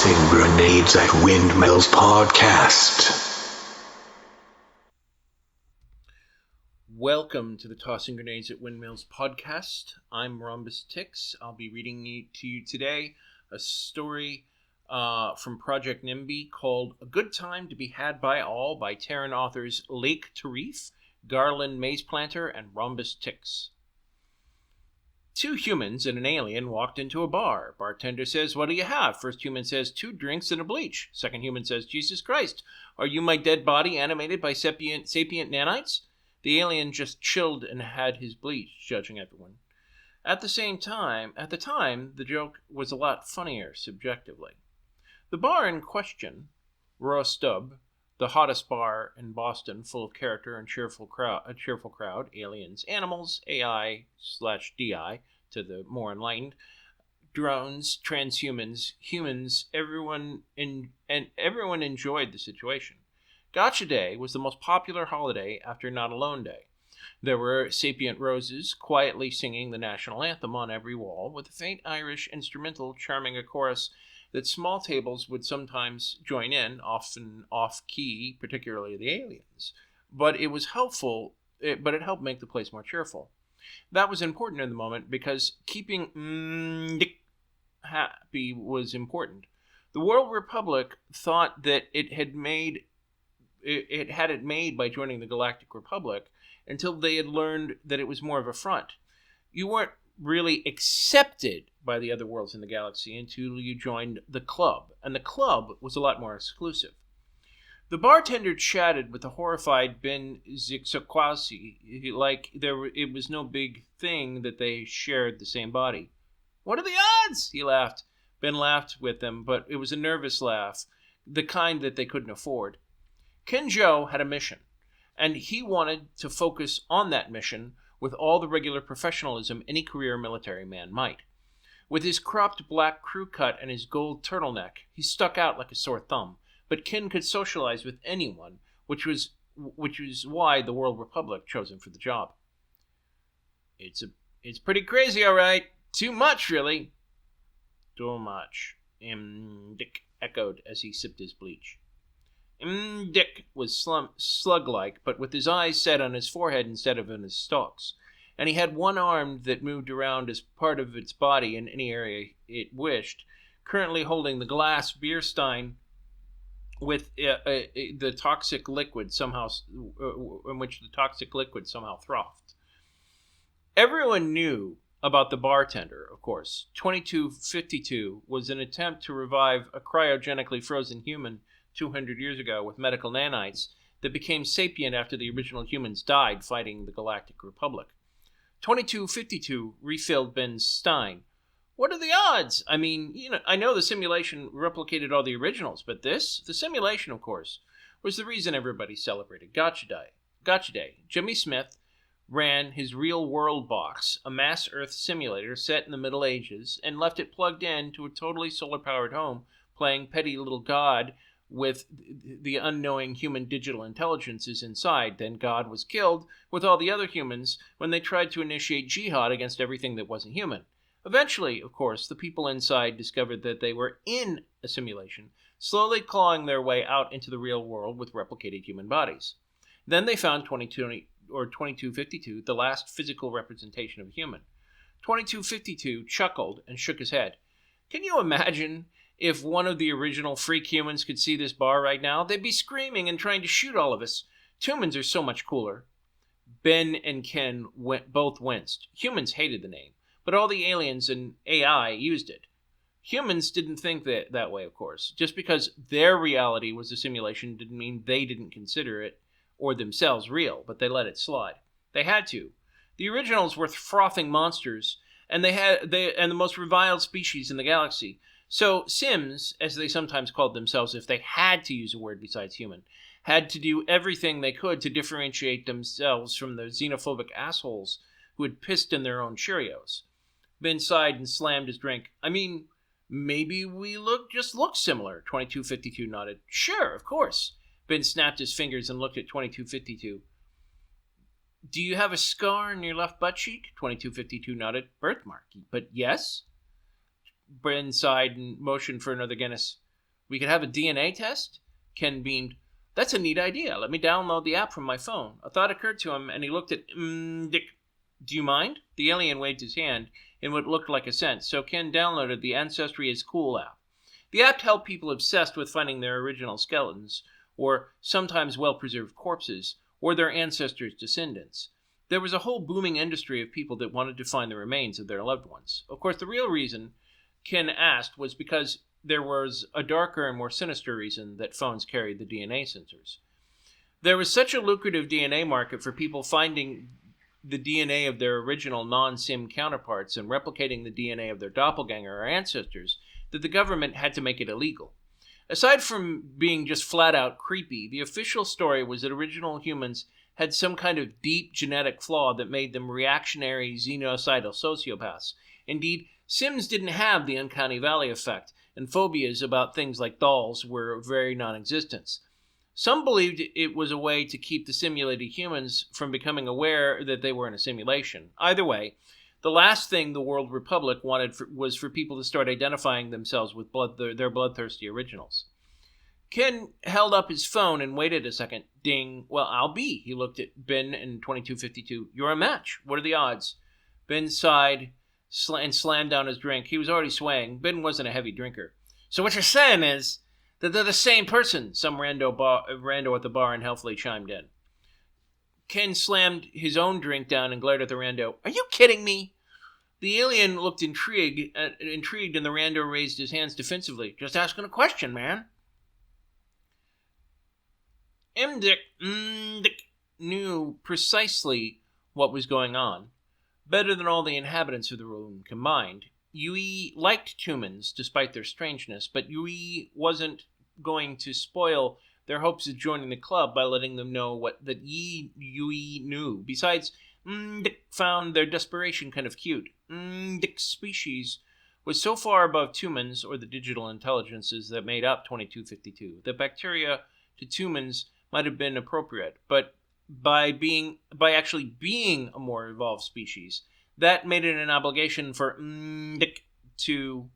Tossing Grenades at Windmills podcast. Welcome to the Tossing Grenades at Windmills podcast. I'm Mmmmmdkkkk. I'll be reading to you today a story from Project Nimby called A Good Time to Be Had by All by Terran authors Lake Tarif, Garland Maze Planter, and Mmmmmdkkkk. Two humans and an alien walked into a bar. Bartender says, "What do you have?" First human says, "2 drinks and a bleach." Second human says, "Jesus Christ, are you my dead body animated by sapient nanites?" The alien just chilled and had his bleach, judging everyone. At the time, the joke was a lot funnier subjectively. The bar in question, Raw Stub, the hottest bar in Boston, full of character and cheerful crowd, aliens, animals, AI/DI, to the more enlightened, drones, transhumans, humans, everyone enjoyed the situation. Gotcha Day was the most popular holiday after Not Alone Day. There were sapient roses quietly singing the national anthem on every wall, with a faint Irish instrumental charming a chorus that small tables would sometimes join in, often off-key, particularly the aliens. But it helped make the place more cheerful. That was important in the moment because keeping Mmmmmdkkkk happy was important. The World Republic thought that it had it made by joining the Galactic Republic until they had learned that it was more of a front. You weren't really accepted by the other worlds in the galaxy until you joined the club, and the club was a lot more exclusive. The bartender chatted with the horrified Ben Ziksakwasi like it was no big thing that they shared the same body. "What are the odds?" he laughed. Ben laughed with them, but it was a nervous laugh, the kind that they couldn't afford. Ken Joe had a mission, and he wanted to focus on that mission with all the regular professionalism any career military man might. With his cropped black crew cut and his gold turtleneck, he stuck out like a sore thumb, but Ken could socialize with anyone, which was why the World Republic chose him for the job. It's pretty crazy, all right. Too much, really. Too much, Dick echoed as he sipped his bleach. Dick was slug-like, but with his eyes set on his forehead instead of on his stalks, and he had one arm that moved around as part of its body in any area it wished, currently holding the glass beer stein with the toxic liquid somehow, in which the toxic liquid somehow frothed. Everyone knew about the bartender, of course. 2252 was an attempt to revive a cryogenically frozen human 200 years ago with medical nanites that became sapient after the original humans died fighting the Galactic Republic. 2252 refilled Ben's stein. "What are the odds? I mean, I know the simulation replicated all the originals, but the simulation, of course, was the reason everybody celebrated Gotcha Day. Jimmy Smith ran his real-world box, a mass Earth simulator set in the Middle Ages, and left it plugged in to a totally solar-powered home, playing petty little God with the unknowing human digital intelligences inside. Then God was killed with all the other humans when they tried to initiate jihad against everything that wasn't human. Eventually, of course, the people inside discovered that they were in a simulation, slowly clawing their way out into the real world with replicated human bodies. Then they found 2252, the last physical representation of a human. 2252 chuckled and shook his head. "Can you imagine if one of the original freak humans could see this bar right now? They'd be screaming and trying to shoot all of us. Twomans are so much cooler." Ben and Ken both winced. Humans hated the name, but all the aliens and AI used it. Humans didn't think that way, of course. Just because their reality was a simulation didn't mean they didn't consider it or themselves real, but they let it slide. They had to. The originals were frothing monsters, and the most reviled species in the galaxy. So Sims, as they sometimes called themselves if they had to use a word besides human, had to do everything they could to differentiate themselves from the xenophobic assholes who had pissed in their own Cheerios. Ben sighed and slammed his drink. "I mean, maybe we look similar." 2252 nodded. "Sure, of course." Ben snapped his fingers and looked at 2252. "Do you have a scar on your left butt cheek?" 2252 nodded. "Birthmark, but yes." Ben sighed and motioned for another Guinness. We could have a DNA test? Ken beamed. That's a neat idea. Let me download the app from my phone. A thought occurred to him, and he looked at Mmmmmdkkkk. Do you mind? The alien waved his hand in what looked like assent, so Ken downloaded the Ancestry is Cool app. The app helped people obsessed with finding their original skeletons, or sometimes well-preserved corpses, or their ancestors' descendants. There was a whole booming industry of people that wanted to find the remains of their loved ones. Of course, the real reason Ken asked was because there was a darker and more sinister reason that phones carried the DNA sensors. There was such a lucrative DNA market for people finding the DNA of their original non-SIM counterparts and replicating the DNA of their doppelganger or ancestors that the government had to make it illegal. Aside from being just flat-out creepy, the official story was that original humans had some kind of deep genetic flaw that made them reactionary, xenocidal sociopaths. Indeed, Sims didn't have the uncanny valley effect, and phobias about things like dolls were very non-existent. Some believed it was a way to keep the simulated humans from becoming aware that they were in a simulation. Either way, the last thing the World Republic wanted was for people to start identifying themselves with their bloodthirsty originals. Ken held up his phone and waited a second. Ding. Well, I'll be. He looked at Ben and 2252. You're a match. What are the odds? Ben sighed and slammed down his drink. He was already swaying. Ben wasn't a heavy drinker. So what you're saying is that they're the same person, some rando at the bar unhealthily chimed in. Ken slammed his own drink down and glared at the rando. Are you kidding me? The alien looked intrigued, and the rando raised his hands defensively. Just asking a question, man. Mmmmmdkkkk knew precisely what was going on, better than all the inhabitants of the room combined. Yui liked Twomans, despite their strangeness, but Yui wasn't going to spoil their hopes of joining the club by letting them know that Yui knew. Besides, Mmmmmdkkkk found their desperation kind of cute. Mmmmmdkkk's species was so far above Twomans, or the digital intelligences that made up 2252, that bacteria to Twomans might have been appropriate, but by actually being a more evolved species, that made it an obligation for Mmmmmdkkkk to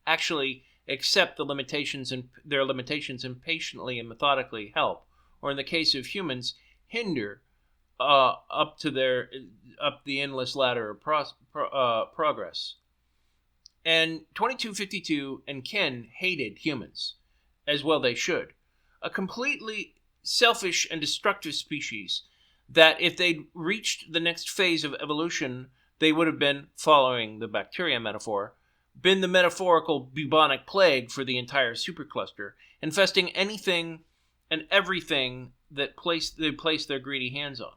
actually accept their limitations and patiently and methodically help, or in the case of humans, hinder up the endless ladder of progress. And 2252 and Ken hated humans, as well they should. A completely selfish and destructive species that if they'd reached the next phase of evolution, they would have been, following the bacteria metaphor, been the metaphorical bubonic plague for the entire supercluster, infesting anything and everything that they placed their greedy hands on.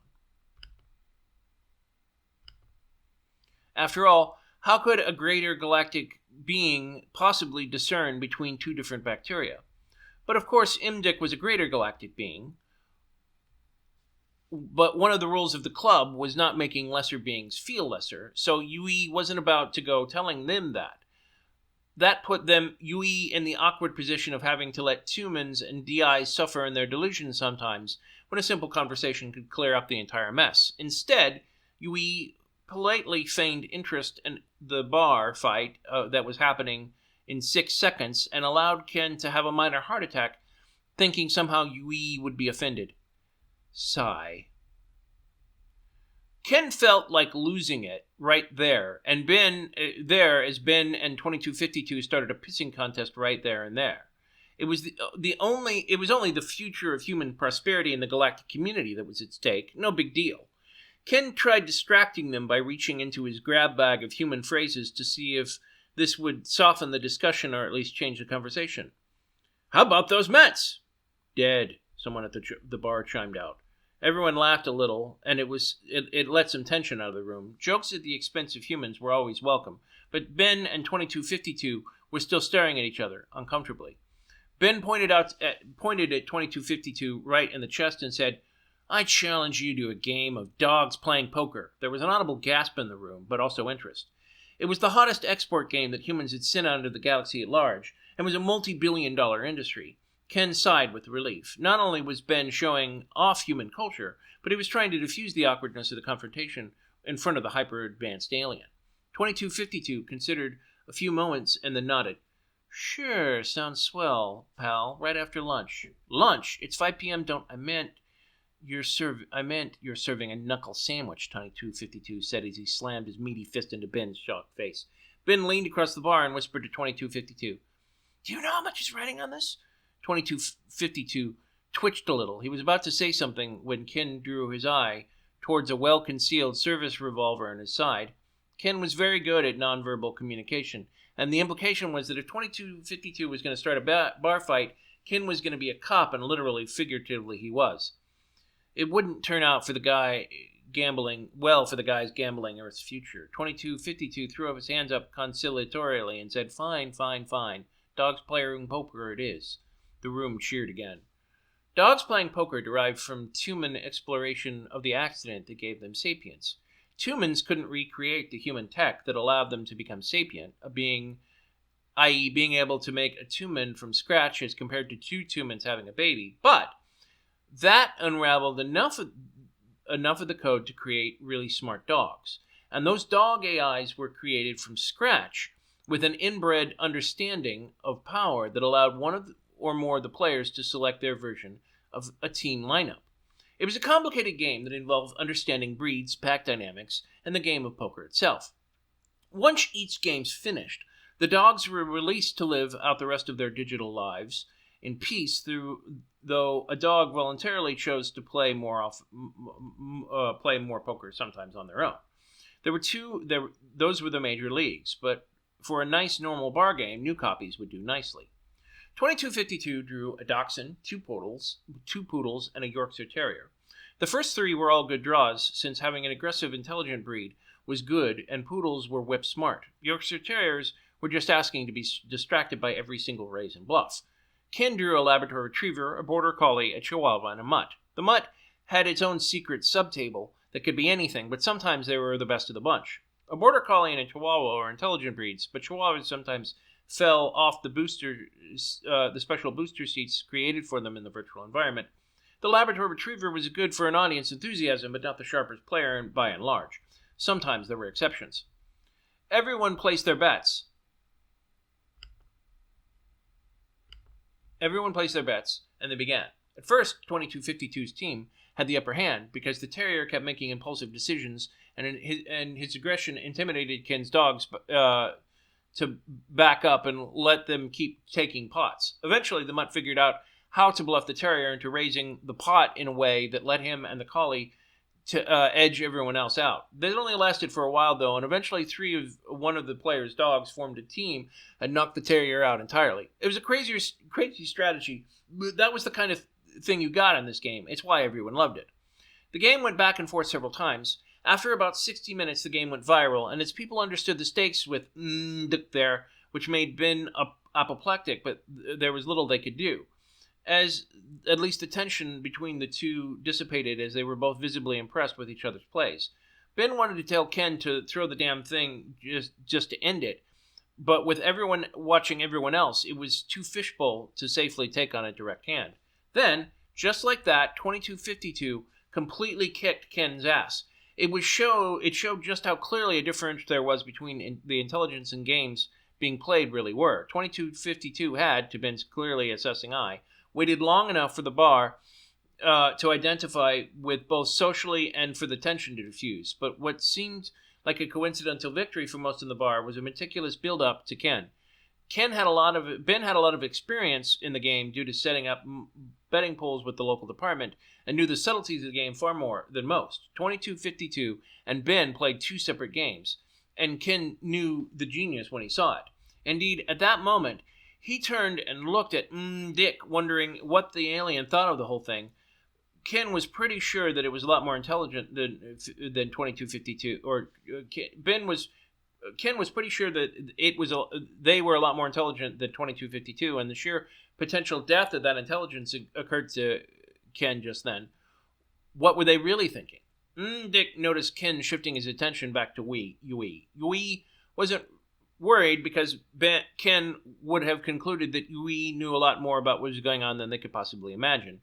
After all, how could a greater galactic being possibly discern between two different bacteria? But of course, Mmmmmdkkkk was a greater galactic being. But one of the rules of the club was not making lesser beings feel lesser, so Yui wasn't about to go telling them that. That put Yui in the awkward position of having to let Twomans and DIs suffer in their delusions sometimes, when a simple conversation could clear up the entire mess. Instead, Yui politely feigned interest in the bar fight that was happening in 6 seconds and allowed Ken to have a minor heart attack, thinking somehow Yui would be offended. Sigh. Ken felt like losing it right there, and as Ben and 2252 started a pissing contest right there and there. It was only the future of human prosperity in the galactic community that was at stake. No big deal. Ken tried distracting them by reaching into his grab bag of human phrases to see if this would soften the discussion or at least change the conversation. How about those Mets? Dead, someone at the bar chimed out. Everyone laughed a little, and it let some tension out of the room. Jokes at the expense of humans were always welcome, but Ben and 2252 were still staring at each other, uncomfortably. Ben pointed at 2252 right in the chest and said, I challenge you to a game of dogs playing poker. There was an audible gasp in the room, but also interest. It was the hottest export game that humans had sent out into the galaxy at large, and was a multi-billion-dollar industry. Ken sighed with relief. Not only was Ben showing off human culture, but he was trying to diffuse the awkwardness of the confrontation in front of the hyper-advanced alien. 2252 considered a few moments and then nodded. Sure, sounds swell, pal. Right after lunch. Lunch? It's 5 p.m. I meant you're serving a knuckle sandwich, 2252 said as he slammed his meaty fist into Ben's shocked face. Ben leaned across the bar and whispered to 2252. Do you know how much is riding on this? 2252 twitched a little. He was about to say something when Ken drew his eye towards a well-concealed service revolver on his side. Ken was very good at nonverbal communication, and the implication was that if 2252 was going to start a bar fight, Ken was going to be a cop, and literally, figuratively, he was. It wouldn't turn out for the guy's gambling Earth's future. 2252 threw up his hands up conciliatorily and said, Fine, fine, fine. Dogs playing poker it is. The room cheered again. Dogs playing poker derived from Twoman exploration of the accident that gave them sapience. Twomans couldn't recreate the human tech that allowed them to become sapient, i.e. being able to make a Twoman from scratch as compared to two Twomans having a baby, but that unraveled enough of the code to create really smart dogs. And those dog AIs were created from scratch with an inbred understanding of power that allowed or more of the players to select their version of a team lineup. It was a complicated game that involved understanding breeds, pack dynamics, and the game of poker itself. Once each game's finished, the dogs were released to live out the rest of their digital lives in peace, though a dog voluntarily chose to play more poker sometimes on their own. Those were the major leagues, but for a nice normal bar game, new copies would do nicely. 2252 drew a Dachshund, two poodles, and a Yorkshire Terrier. The first three were all good draws, since having an aggressive, intelligent breed was good, and poodles were whip smart. Yorkshire Terriers were just asking to be distracted by every single raise and bluff. Ken drew a Labrador Retriever, a Border Collie, a Chihuahua, and a Mutt. The Mutt had its own secret subtable that could be anything, but sometimes they were the best of the bunch. A Border Collie and a Chihuahua are intelligent breeds, but Chihuahuas sometimes fell off the special booster seats created for them in the virtual environment. The Labrador Retriever was good for an audience enthusiasm, but not the sharpest player by and large. Sometimes there were exceptions. Everyone placed their bets. And they began. At first, 2252's team had the upper hand because the Terrier kept making impulsive decisions, and his aggression intimidated Ken's dogs to back up and let them keep taking pots. Eventually, the Mutt figured out how to bluff the Terrier into raising the pot in a way that led him and the Collie to edge everyone else out. They only lasted for a while, though, and eventually one of the players' dogs formed a team and knocked the Terrier out entirely. It was a crazy strategy, but that was the kind of thing you got in this game. It's why everyone loved it. The game went back and forth several times. After about 60 minutes, the game went viral, and its people understood the stakes with Mmmmmdkkkk there, which made Ben apoplectic, but there was little they could do. As at least the tension between the two dissipated as they were both visibly impressed with each other's plays. Ben wanted to tell Ken to throw the damn thing just to end it, but with everyone watching everyone else, it was too fishbowl to safely take on a direct hand. Then, just like that, 2252 completely kicked Ken's ass. It showed just how clearly a difference there was between the intelligence and games being played really were. 2252 had, to Ben's clearly assessing eye, waited long enough for the bar to identify with both socially and for the tension to diffuse. But what seemed like a coincidental victory for most in the bar was a meticulous build-up to Ken. Ben had a lot of experience in the game due to setting up betting pools with the local department and knew the subtleties of the game far more than most. 2252 and Ben played two separate games, and Ken knew the genius when he saw it. Indeed, at that moment, he turned and looked at Dick, wondering what the alien thought of the whole thing. Ken was pretty sure that it was a lot more intelligent than 2252, or Ken was pretty sure that they were a lot more intelligent than 2252, and the sheer potential death of that intelligence occurred to Ken just then. What were they really thinking? Dick noticed Ken shifting his attention back to Yui. Yui wasn't worried because Ken would have concluded that Yui knew a lot more about what was going on than they could possibly imagine.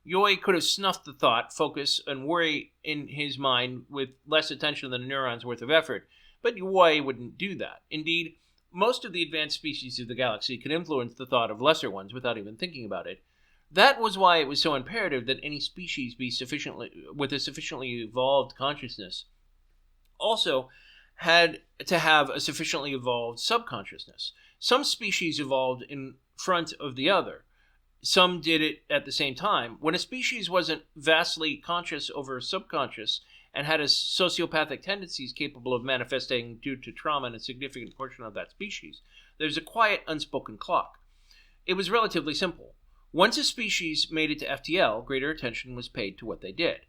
Yui could have snuffed the thought, focus, and worry in his mind with less attention than a neuron's worth of effort, but Yui wouldn't do that. Indeed, most of the advanced species of the galaxy can influence the thought of lesser ones without even thinking about it. That was why it was so imperative that any species be with a sufficiently evolved consciousness also had to have a sufficiently evolved subconsciousness. Some species evolved in front of the other. Some did it at the same time. When a species wasn't vastly conscious over subconscious and had a sociopathic tendencies capable of manifesting due to trauma in a significant portion of that species, there's a quiet, unspoken clock. It was relatively simple. Once a species made it to FTL, greater attention was paid to what they did.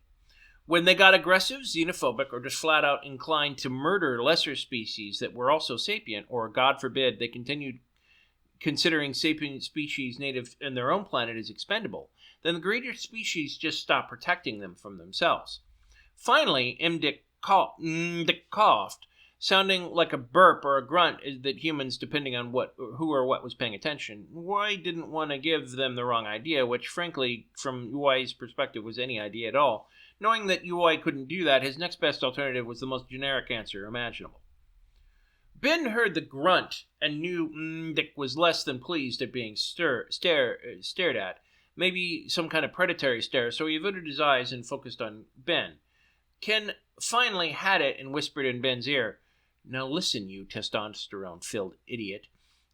When they got aggressive, xenophobic, or just flat out inclined to murder lesser species that were also sapient, or, God forbid, they continued considering sapient species native in their own planet as expendable, then the greater species just stopped protecting them from themselves. Finally, Mmmmmdkkkk coughed, sounding like a burp or a grunt that humans, depending on who or what was paying attention, Uai didn't want to give them the wrong idea, which, frankly, from Uai's perspective was any idea at all. Knowing that Uai couldn't do that, his next best alternative was the most generic answer imaginable. Ben heard the grunt and knew Mmmmmdkkkk was less than pleased at being stared at, maybe some kind of predatory stare, so he averted his eyes and focused on Ben. Ken finally had it and whispered in Ben's ear, "Now listen, you testosterone-filled idiot.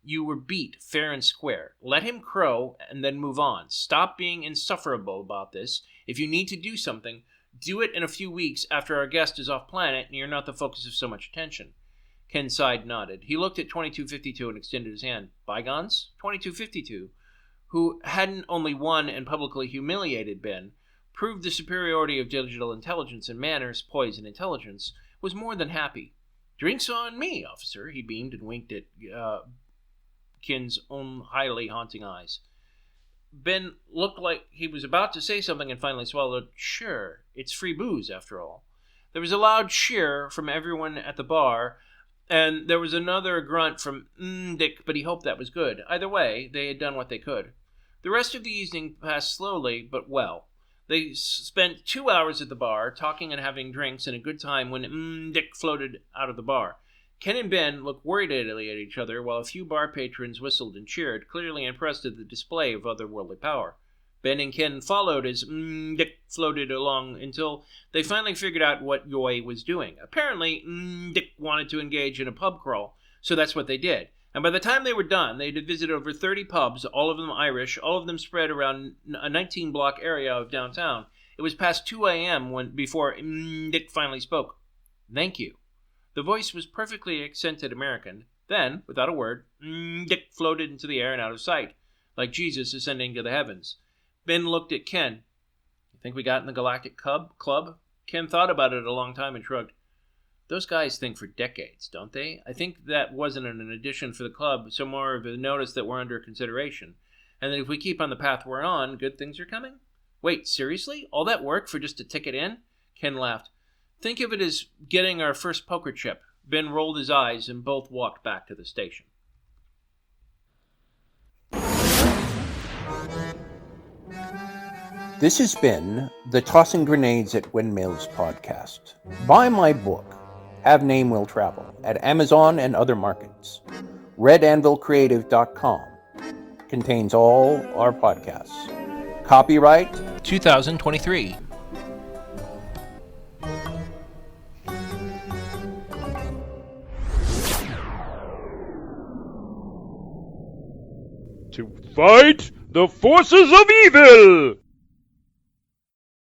You were beat fair and square. Let him crow and then move on. Stop being insufferable about this. If you need to do something, do it in a few weeks after our guest is off planet and you're not the focus of so much attention." Ken sighed, nodded. He looked at 2252 and extended his hand. Bygones? 2252, who hadn't only won and publicly humiliated Ben, proved the superiority of digital intelligence and manners, poise, and intelligence, was more than happy. "Drinks on me, officer," he beamed and winked at Ken's own highly haunting eyes. Ben looked like he was about to say something and finally swallowed. "Sure, it's free booze, after all." There was a loud cheer from everyone at the bar, and there was another grunt from Mmmmmdkkkk, but he hoped that was good. Either way, they had done what they could. The rest of the evening passed slowly, but well. They spent 2 hours at the bar, talking and having drinks and a good time when Mmmmmdkkkk floated out of the bar. Ken and Ben looked worriedly at each other while a few bar patrons whistled and cheered, clearly impressed at the display of otherworldly power. Ben and Ken followed as Mmmmmdkkkk floated along until they finally figured out what Uai was doing. Apparently, Mmmmmdkkkk wanted to engage in a pub crawl, so that's what they did. And by the time they were done, they had visited over 30 pubs, all of them Irish, all of them spread around a 19-block area of downtown. It was past 2 a.m. before Mmmmmdkkkk finally spoke. "Thank you." The voice was perfectly accented American. Then, without a word, Mmmmmdkkkk floated into the air and out of sight, like Jesus ascending to the heavens. Ben looked at Ken. "You think we got in the Galactic Club?" Ken thought about it a long time and shrugged. "Those guys think for decades, don't they? I think that wasn't an addition for the club, so more of a notice that we're under consideration. And that if we keep on the path we're on, good things are coming." "Wait, seriously? All that work for just a ticket in?" Ken laughed. "Think of it as getting our first poker chip." Ben rolled his eyes and both walked back to the station. This has been the Tossing Grenades at Windmills podcast. Buy my book, Have Name Will Travel, at Amazon and other markets. RedAnvilCreative.com contains all our podcasts. Copyright 2023. To fight the forces of evil!